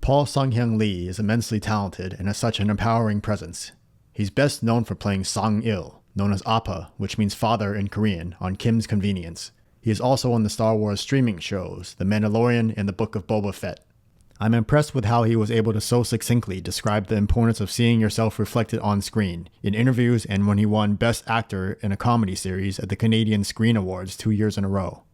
Paul Sun-Hyung Lee is immensely talented and has such an empowering presence. He's best known for playing Sang-il, known as Appa, which means father in Korean, on Kim's Convenience. He is also on the Star Wars streaming shows, The Mandalorian and the Book of Boba Fett. I'm impressed with how he was able to so succinctly describe the importance of seeing yourself reflected on screen, in interviews and when he won Best Actor in a Comedy Series at the Canadian Screen Awards 2 years in a row.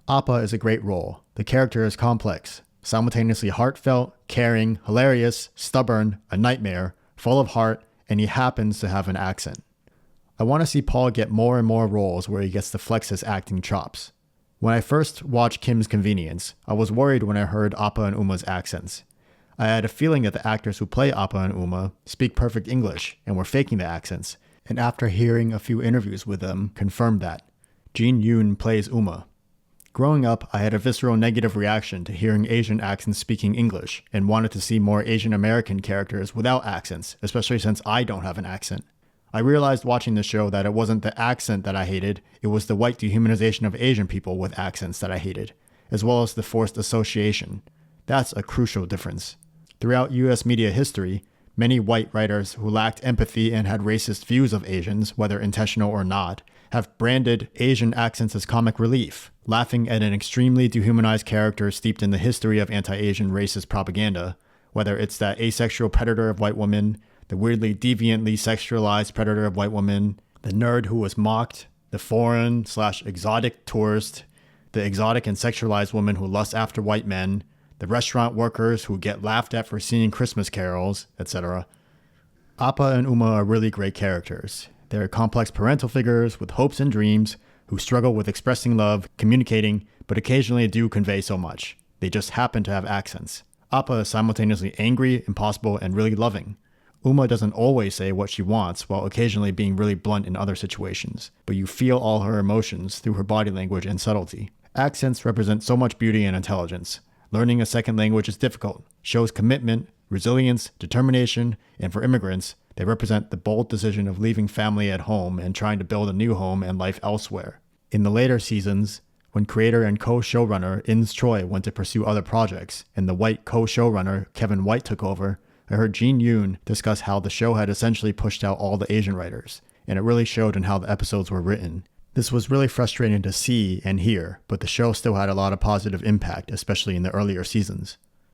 Appa is a great role. The character is complex, simultaneously heartfelt, caring, hilarious, stubborn, a nightmare, full of heart, and he happens to have an accent. I want to see Paul get more and more roles where he gets to flex his acting chops. When I first watched Kim's Convenience, I was worried when I heard Appa and Umma's accents. I had a feeling that the actors who play Appa and Umma speak perfect English and were faking the accents, and after hearing a few interviews with them, confirmed that. Yoon plays Umma. Growing up, I had a visceral negative reaction to hearing Asian accents speaking English and wanted to see more Asian American characters without accents, especially since I don't have an accent. I realized watching the show that it wasn't the accent that I hated, it was the white dehumanization of Asian people with accents that I hated, as well as the forced association. That's a crucial difference. Throughout US media history, many white writers who lacked empathy and had racist views of Asians, whether intentional or not, have branded Asian accents as comic relief, laughing at an extremely dehumanized character steeped in the history of anti-Asian racist propaganda, whether it's that asexual predator of white women, the weirdly deviantly sexualized predator of white women, the nerd who was mocked, the foreign/exotic tourist, the exotic and sexualized woman who lusts after white men, the restaurant workers who get laughed at for singing Christmas carols, etc. Appa and Umma are really great characters. They're complex parental figures with hopes and dreams who struggle with expressing love, communicating, but occasionally do convey so much. They just happen to have accents. Appa is simultaneously angry, impossible, and really loving. Umma doesn't always say what she wants while occasionally being really blunt in other situations, but you feel all her emotions through her body language and subtlety. Accents represent so much beauty and intelligence. Learning a second language is difficult, shows commitment, resilience, determination, and for immigrants, they represent the bold decision of leaving family at home and trying to build a new home and life elsewhere. In the later seasons, when creator and co-showrunner Ins Choi went to pursue other projects, and the white co-showrunner Kevin White took over, I heard Yoon discuss how the show had essentially pushed out all the Asian writers, and it really showed in how the episodes were written. This was really frustrating to see and hear, but the show still had a lot of positive impact, especially in the earlier seasons.